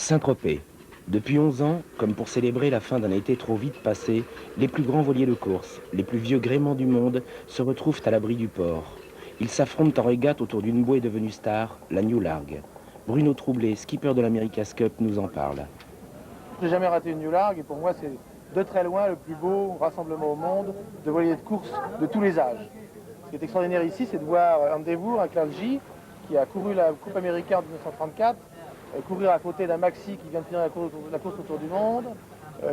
Saint-Tropez. Depuis 11 ans, comme pour célébrer la fin d'un été trop vite passé, les plus grands voiliers de course, les plus vieux gréements du monde, se retrouvent à l'abri du port. Ils s'affrontent en régate autour d'une bouée devenue star, la New Largue. Bruno Troublé, skipper de l'America's Cup, nous en parle. J'ai jamais raté une New Largue et pour moi c'est de très loin le plus beau rassemblement au monde de voiliers de course de tous les âges. Ce qui est extraordinaire ici, c'est de voir Endeavour, un Clangy, qui a couru la Coupe américaine en 1934, courir à côté d'un Maxi qui vient de finir la course autour du monde,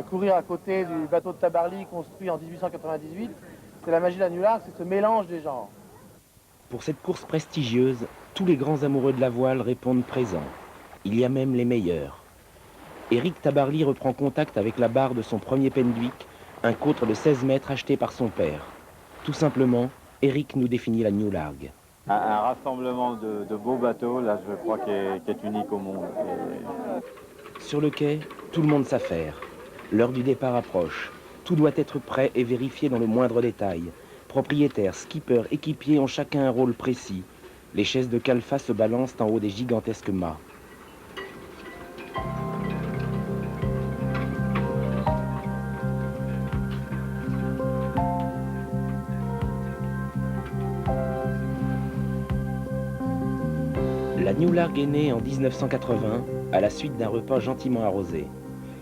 courir à côté du bateau de Tabarly construit en 1898. C'est la magie de la New Largue, c'est ce mélange des genres. Pour cette course prestigieuse, tous les grands amoureux de la voile répondent présents. Il y a même les meilleurs. Éric Tabarly reprend contact avec la barre de son premier Pendwick, un côtre de 16 mètres acheté par son père. Tout simplement, Éric nous définit la New Largue. Un rassemblement de beaux bateaux, là je crois qui est unique au monde. Sur le quai, tout le monde s'affaire. L'heure du départ approche. Tout doit être prêt et vérifié dans le moindre détail. Propriétaires, skippers, équipiers ont chacun un rôle précis. Les chaises de Calfa se balancent en haut des gigantesques mâts. La New Largue est née en 1980 à la suite d'un repas gentiment arrosé.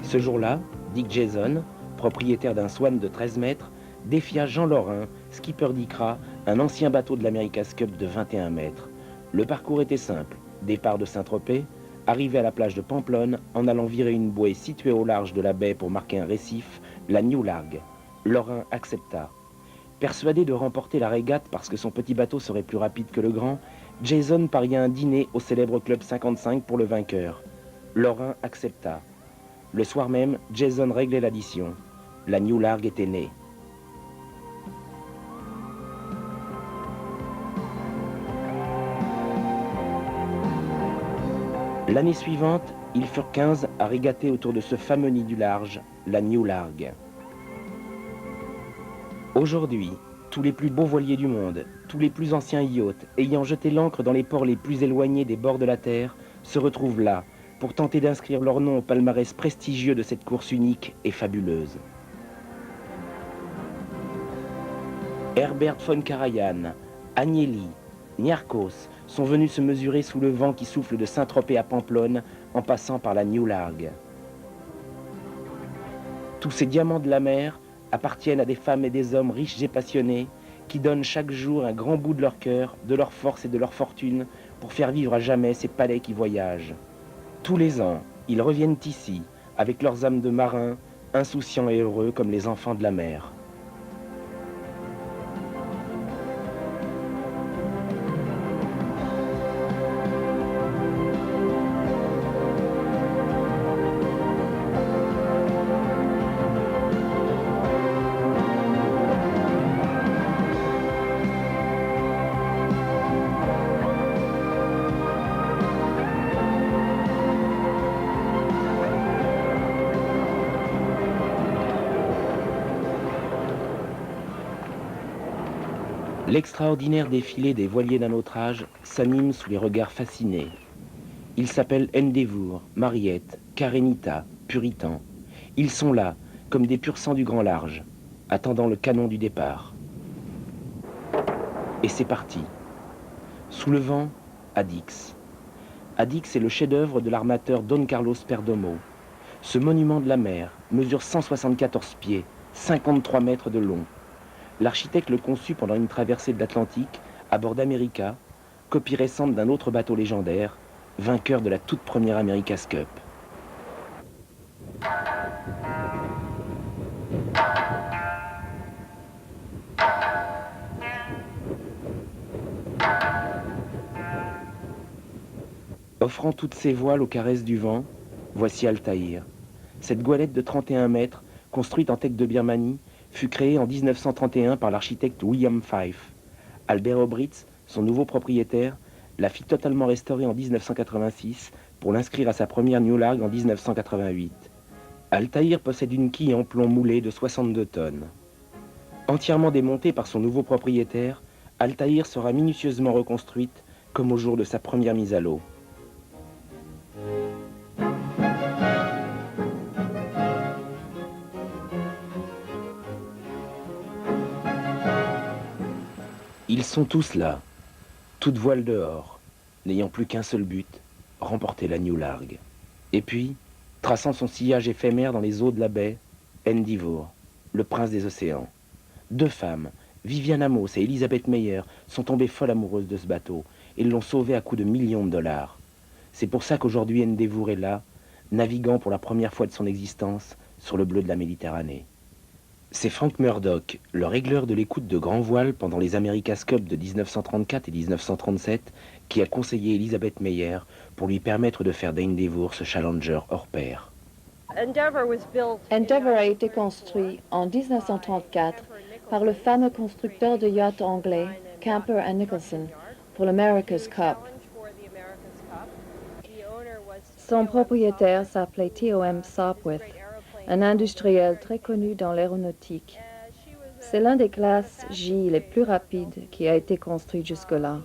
Ce jour-là, Dick Jason, propriétaire d'un Swan de 13 mètres, défia Jean Lorrain, skipper d'Icra, un ancien bateau de l'America's Cup de 21 mètres. Le parcours était simple, départ de Saint-Tropez, arrivé à la plage de Pamplonne en allant virer une bouée située au large de la baie pour marquer un récif, la New Largue. Lorrain accepta. Persuadé de remporter la régate parce que son petit bateau serait plus rapide que le grand, Jason paria un dîner au célèbre Club 55 pour le vainqueur. Lorrain accepta. Le soir même, Jason réglait l'addition. La New Largue était née. L'année suivante, ils furent 15 à régater autour de ce fameux nid du large, la New Largue. Aujourd'hui, tous les plus beaux voiliers du monde, tous les plus anciens yachts, ayant jeté l'ancre dans les ports les plus éloignés des bords de la Terre, se retrouvent là, pour tenter d'inscrire leur nom au palmarès prestigieux de cette course unique et fabuleuse. Herbert von Karajan, Agnelli, Niarchos sont venus se mesurer sous le vent qui souffle de Saint-Tropez à Pamplonne en passant par la New Largue. Tous ces diamants de la mer appartiennent à des femmes et des hommes riches et passionnés qui donnent chaque jour un grand bout de leur cœur, de leur force et de leur fortune pour faire vivre à jamais ces palais qui voyagent. Tous les ans, ils reviennent ici avec leurs âmes de marins, insouciants et heureux comme les enfants de la mer. L'extraordinaire défilé des voiliers d'un autre âge s'anime sous les regards fascinés. Ils s'appellent Endeavour, Mariette, Karenita, Puritan. Ils sont là, comme des pur sang du grand large, attendant le canon du départ. Et c'est parti. Sous le vent, Addix. Addix est le chef-d'œuvre de l'armateur Don Carlos Perdomo. Ce monument de la mer mesure 174 pieds, 53 mètres de long. L'architecte le conçut pendant une traversée de l'Atlantique à bord d'America, copie récente d'un autre bateau légendaire, vainqueur de la toute première America's Cup. Offrant toutes ses voiles aux caresses du vent, voici Altaïr. Cette goélette de 31 mètres, construite en teck de Birmanie, fut créée en 1931 par l'architecte William Fife. Albert Obritz, son nouveau propriétaire, la fit totalement restaurer en 1986 pour l'inscrire à sa première New Largue en 1988. Altaïr possède une quille en plomb moulé de 62 tonnes. Entièrement démontée par son nouveau propriétaire, Altaïr sera minutieusement reconstruite comme au jour de sa première mise à l'eau. Ils sont tous là, toutes voiles dehors, n'ayant plus qu'un seul but, remporter la New Largue. Et puis, traçant son sillage éphémère dans les eaux de la baie, Endeavour, le prince des océans. Deux femmes, Vivian Amos et Elizabeth Meyer, sont tombées folles amoureuses de ce bateau et l'ont sauvé à coups de millions de dollars. C'est pour ça qu'aujourd'hui Endeavour est là, naviguant pour la première fois de son existence sur le bleu de la Méditerranée. C'est Frank Murdoch, le régleur de l'écoute de grand voile pendant les America's Cup de 1934 et 1937, qui a conseillé Elizabeth Meyer pour lui permettre de faire d'Endeavour ce challenger hors pair. Endeavour a été construit en 1934 par le fameux constructeur de yachts anglais Camper and Nicholson pour l'America's Cup. Son propriétaire s'appelait T.O.M. Sopwith, un industriel très connu dans l'aéronautique. C'est l'un des classes J les plus rapides qui a été construit jusque-là.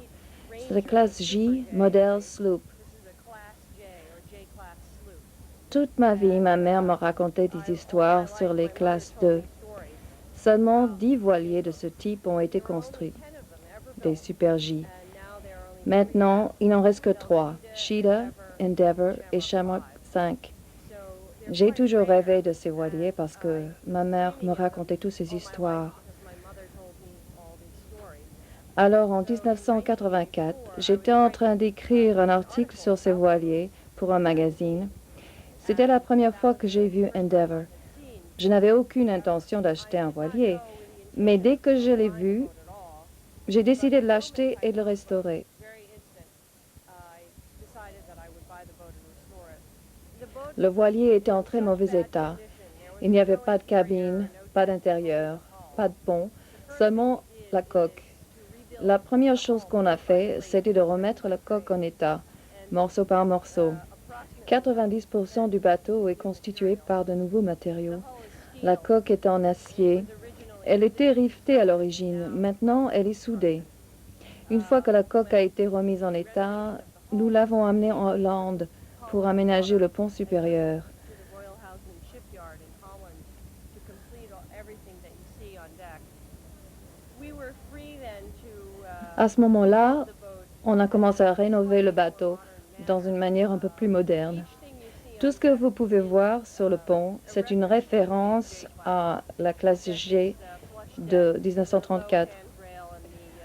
C'est la classe J, modèle sloop. Toute ma vie, ma mère me racontait des histoires sur les classes 2. Seulement 10 voiliers de ce type ont été construits, des Super J. Maintenant, il n'en reste que 3, Sheeta, Endeavour et Shamrock 5. J'ai toujours rêvé de ces voiliers parce que ma mère me racontait toutes ces histoires. Alors, en 1984, j'étais en train d'écrire un article sur ces voiliers pour un magazine. C'était la première fois que j'ai vu Endeavour. Je n'avais aucune intention d'acheter un voilier, mais dès que je l'ai vu, j'ai décidé de l'acheter et de le restaurer. Le voilier était en très mauvais état. Il n'y avait pas de cabine, pas d'intérieur, pas de pont, seulement la coque. La première chose qu'on a fait, c'était de remettre la coque en état, morceau par morceau. 90% du bateau est constitué par de nouveaux matériaux. La coque est en acier. Elle était rivetée à l'origine. Maintenant, elle est soudée. Une fois que la coque a été remise en état, nous l'avons amenée en Hollande pour aménager le pont supérieur. À ce moment-là, on a commencé à rénover le bateau dans une manière un peu plus moderne. Tout ce que vous pouvez voir sur le pont, c'est une référence à la classe G de 1934.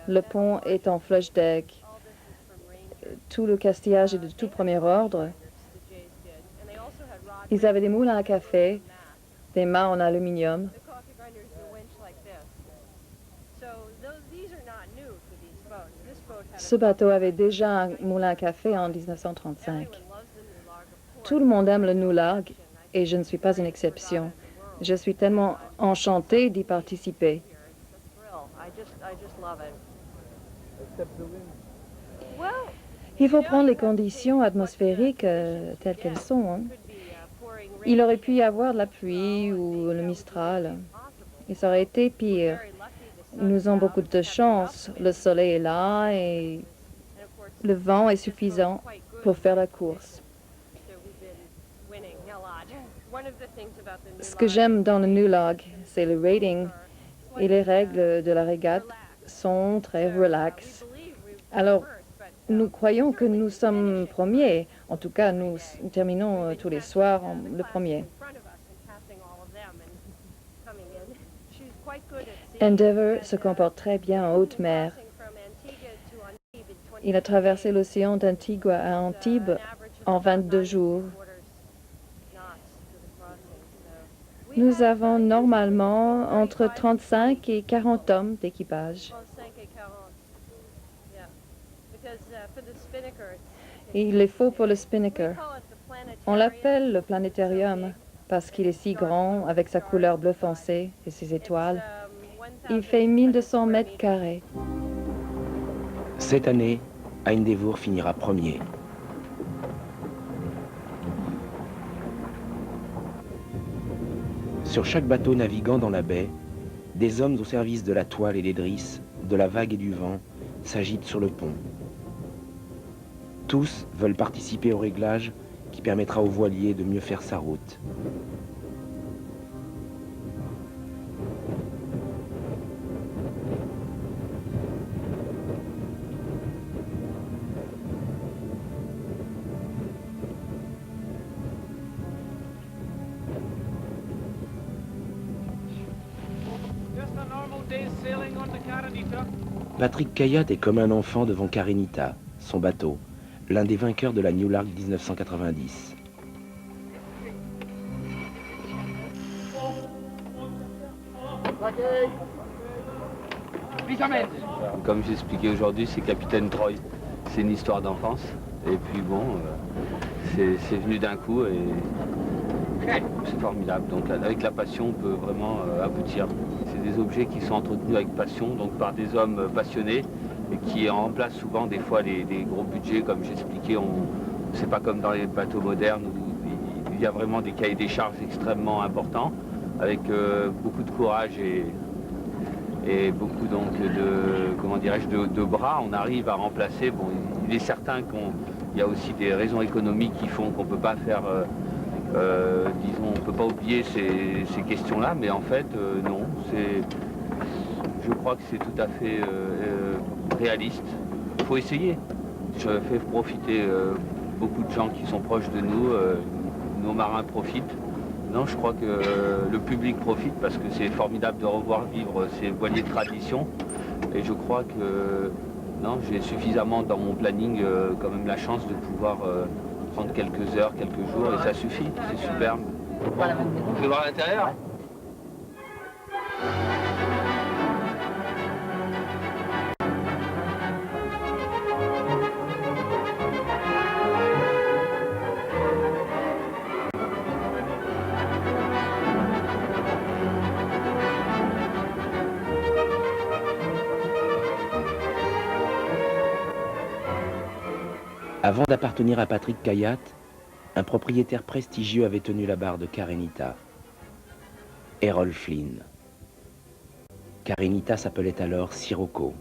Le pont est en flush deck. Tout le castillage est de tout premier ordre. Ils avaient des moulins à café, des mâts en aluminium. Ce bateau avait déjà un moulin à café en 1935. Tout le monde aime le New Largue et je ne suis pas une exception. Je suis tellement enchantée d'y participer. Il faut prendre les conditions atmosphériques telles qu'elles sont. Hein. Il aurait pu y avoir de la pluie ou le Mistral. Et ça aurait été pire. Nous avons beaucoup de chance. Le soleil est là et le vent est suffisant pour faire la course. Ce que j'aime dans le New Largue, c'est le rating et les règles de la régate sont très relax. Alors, nous croyons que nous sommes premiers. En tout cas, nous terminons tous les soirs le premier. Endeavour se comporte très bien en haute mer. Il a traversé l'océan d'Antigua à Antibes en 22 jours. Nous avons normalement entre 35 et 40 hommes d'équipage. Et il les faut pour le Spinnaker. On l'appelle le planétarium parce qu'il est si grand avec sa couleur bleu foncé et ses étoiles. Il fait 1200 mètres carrés. Cette année, Endeavour finira premier. Sur chaque bateau naviguant dans la baie, des hommes au service de la toile et des drisses, de la vague et du vent, s'agitent sur le pont. Tous veulent participer au réglage qui permettra au voilier de mieux faire sa route. Patrick Kayat est comme un enfant devant Karenita, son bateau, l'un des vainqueurs de la New Lark 1990. Comme j'expliquais aujourd'hui, c'est Capitaine Troy. C'est une histoire d'enfance. Et puis bon, c'est venu d'un coup et c'est formidable. Donc avec la passion, on peut vraiment aboutir. C'est des objets qui sont entretenus avec passion, donc par des hommes passionnés et qui remplacent souvent des fois des gros budgets, comme j'expliquais. C'est pas comme dans les bateaux modernes où il y a vraiment des cahiers des charges extrêmement importants, avec beaucoup de courage et beaucoup donc comment dirais-je, de bras. On arrive à remplacer. Bon, il est certain qu'il y a aussi des raisons économiques qui font qu'on ne peut pas faire, disons, on ne peut pas oublier ces questions-là, mais en fait, non. Je crois que c'est tout à fait réaliste. Il faut essayer. Je fais profiter beaucoup de gens qui sont proches de nous, nos marins profitent. Non, je crois que le public profite parce que c'est formidable de revoir vivre ces voiliers de tradition. Et je crois que non, j'ai suffisamment dans mon planning quand même la chance de pouvoir prendre quelques heures, quelques jours et ça suffit, c'est superbe. Tu veux voir l'intérieur ? Avant d'appartenir à Patrick Kayat, un propriétaire prestigieux avait tenu la barre de Karenita, Errol Flynn. Karenita s'appelait alors Sirocco.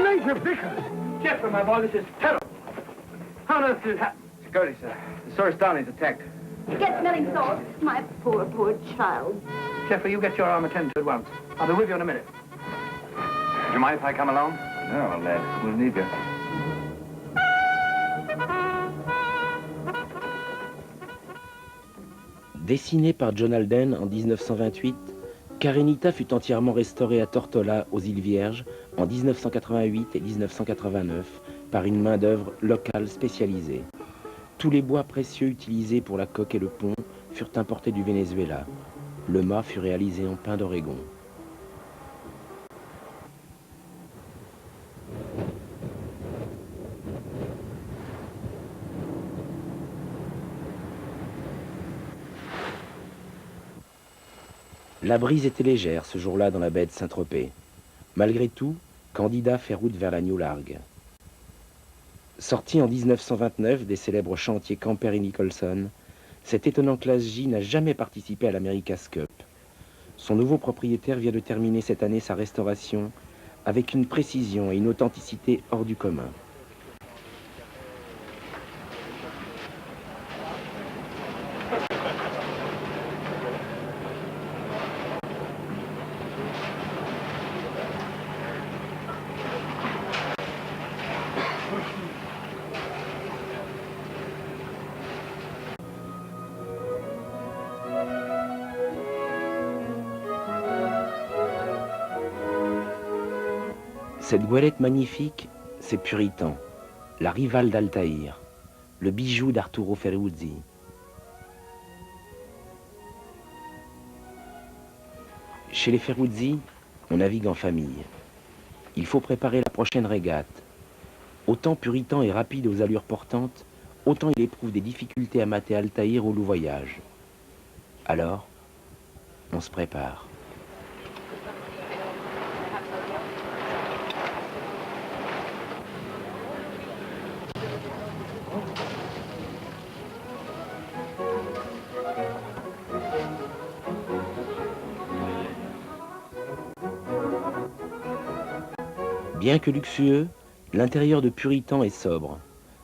Major Vickers! Jeffrey, my boy, this is terrible. How on earth did it happen? Security, sir. The Source Downey's attacked. Get smelling salts. My poor, poor child. Jeffrey, you get your arm attended to at once. I'll be with you in a minute. Do you mind if I come along? No, lad. We'll need you. Dessinée par John Alden en 1928, Karenita fut entièrement restaurée à Tortola, aux îles Vierges, en 1988 et 1989, par une main-d'œuvre locale spécialisée. Tous les bois précieux utilisés pour la coque et le pont furent importés du Venezuela. Le mât fut réalisé en pin d'Oregon. La brise était légère ce jour-là dans la baie de Saint-Tropez. Malgré tout, Candida fait route vers la New Larg. Sorti en 1929 des célèbres chantiers Camper et Nicholson, cet étonnant classe J n'a jamais participé à l'America's Cup. Son nouveau propriétaire vient de terminer cette année sa restauration avec une précision et une authenticité hors du commun. Cette goélette magnifique, c'est Puritan, la rivale d'Altaïr, le bijou d'Arturo Ferruzzi. Chez les Ferruzzi, on navigue en famille. Il faut préparer la prochaine régate. Autant Puritan est rapide aux allures portantes, autant il éprouve des difficultés à mater Altaïr au loup-voyage. Alors, on se prépare. Bien que luxueux, l'intérieur de Puritan est sobre.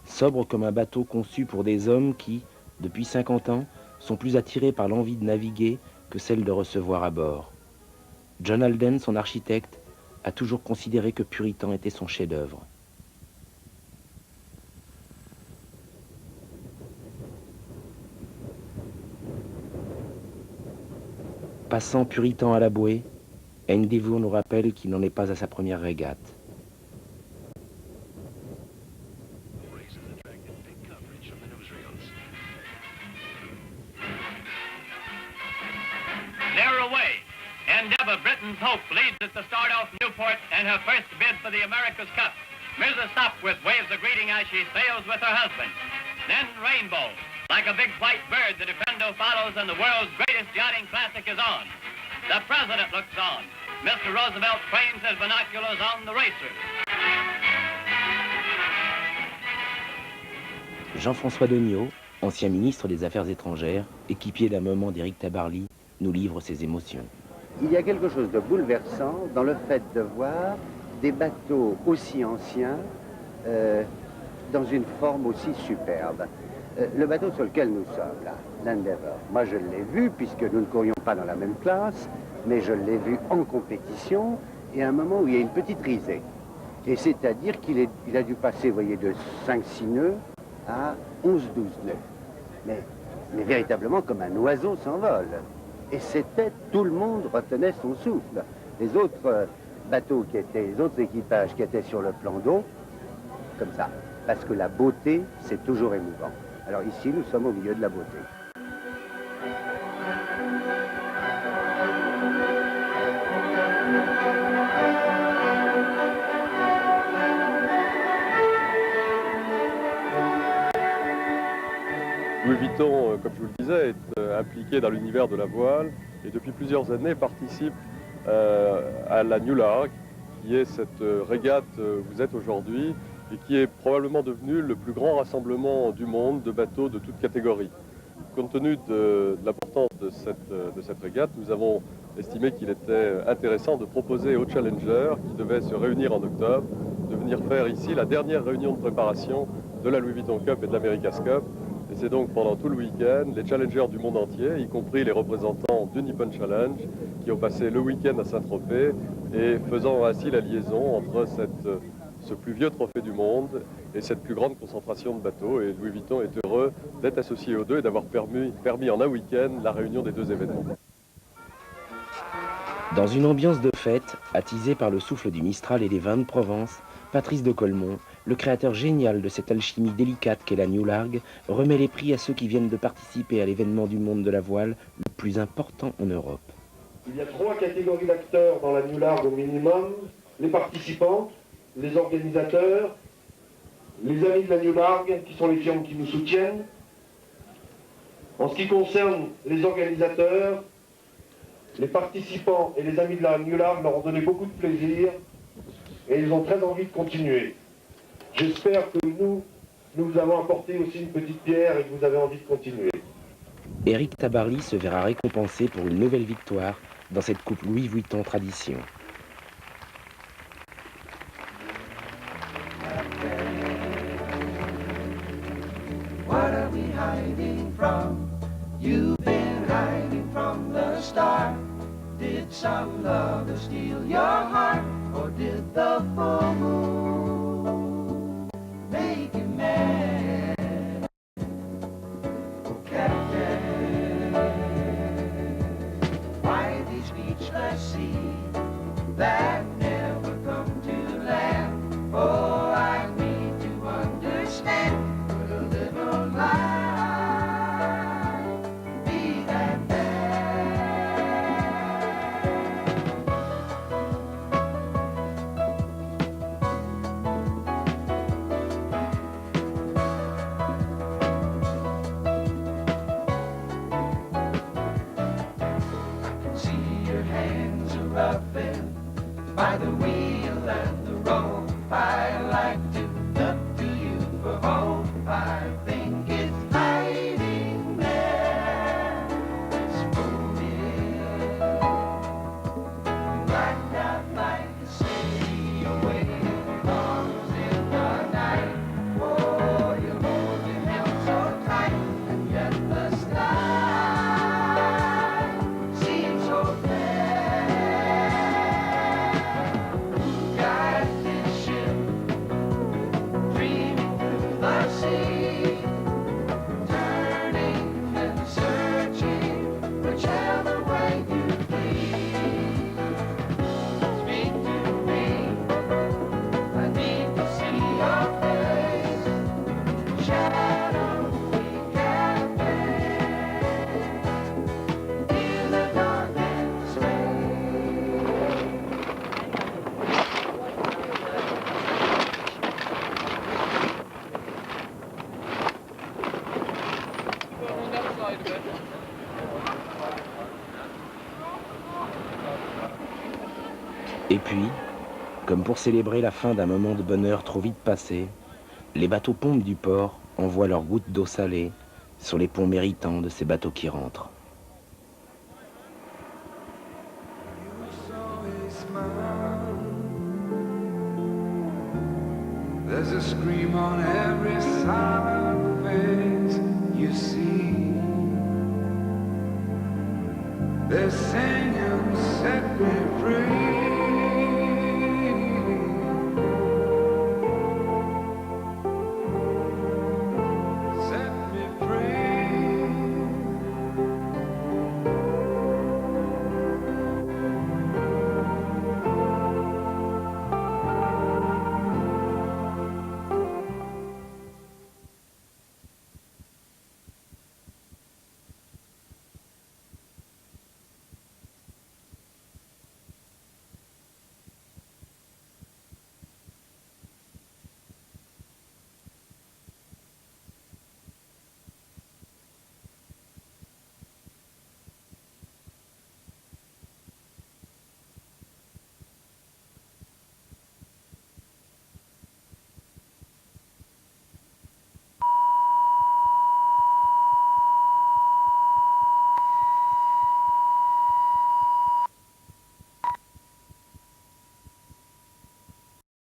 Sobre comme un bateau conçu pour des hommes qui, depuis 50 ans, sont plus attirés par l'envie de naviguer que celle de recevoir à bord. John Alden, son architecte, a toujours considéré que Puritan était son chef-d'œuvre. passant puritan à la bouée, Endeavour nous rappelle qu'il n'en est pas à sa première régate. They're away. Endeavour, Britain's hope, leads at the start off Newport and her first bid for the America's Cup. Mirza Stopworth waves a greeting as she sails with her husband. Then Rainbow. Like a big white bird, the Defendo follows and the world's greatest yachting classic is on. The President looks on. Mr. Roosevelt trains his binoculars on the racers. Jean-François Degnaud, ancien ministre des Affaires étrangères, équipier d'un moment d'Éric Tabarly, nous livre ses émotions. Il y a quelque chose de bouleversant dans le fait de voir des bateaux aussi anciens dans une forme aussi superbe. Le bateau sur lequel nous sommes, là, l'Endeavour, moi je l'ai vu, puisque nous ne courions pas dans la même classe, mais je l'ai vu en compétition, et à un moment où il y a une petite risée. Et c'est-à-dire qu'il a dû passer, vous voyez, de 5-6 nœuds à 11-12 nœuds. Mais véritablement comme un oiseau s'envole. Et c'était, tout le monde retenait son souffle. Les autres bateaux les autres équipages qui étaient sur le plan d'eau, comme ça. Parce que la beauté, c'est toujours émouvant. Alors ici, nous sommes au milieu de la beauté. Louis Vuitton, comme je vous le disais, est impliqué dans l'univers de la voile et depuis plusieurs années participe à la New Lark, qui est cette régate où vous êtes aujourd'hui et qui est probablement devenue le plus grand rassemblement du monde de bateaux de toutes catégories. Compte tenu de l'importance de cette régate, nous avons estimé qu'il était intéressant de proposer aux challengers qui devaient se réunir en octobre de venir faire ici la dernière réunion de préparation de la Louis Vuitton Cup et de l'America's Cup. Et c'est donc pendant tout le week-end, les challengers du monde entier, y compris les représentants du Nippon Challenge, qui ont passé le week-end à Saint-Tropez et faisant ainsi la liaison entre ce plus vieux trophée du monde et cette plus grande concentration de bateaux. Et Louis Vuitton est heureux d'être associé aux deux et d'avoir permis en un week-end la réunion des deux événements. Dans une ambiance de fête, attisée par le souffle du Mistral et des vins de Provence, Patrice de Colmont, le créateur génial de cette alchimie délicate qu'est la New Larg, remet les prix à ceux qui viennent de participer à l'événement du monde de la voile le plus important en Europe. Il y a 3 catégories d'acteurs dans la New Larg au minimum: les participants, les organisateurs, les amis de la New Larg, qui sont les firmes qui nous soutiennent. En ce qui concerne les organisateurs, les participants et les amis de la New Larg leur ont donné beaucoup de plaisir et ils ont très envie de continuer. J'espère que nous vous avons apporté aussi une petite pierre et que vous avez envie de continuer. Éric Tabarly se verra récompensé pour une nouvelle victoire dans cette Coupe Louis Vuitton Tradition. What are we hiding from? You've been hiding from the start. Did some lover steal your heart, or did the full moon make you mad? Captain, why these speechless seas that never come to land? Oh, I need to understand. Would a little lie be that bad? Et puis, comme pour célébrer la fin d'un moment de bonheur trop vite passé, les bateaux-pompes du port envoient leurs gouttes d'eau salée sur les ponts méritants de ces bateaux qui rentrent. There's a scream on every silent face you see. They're singing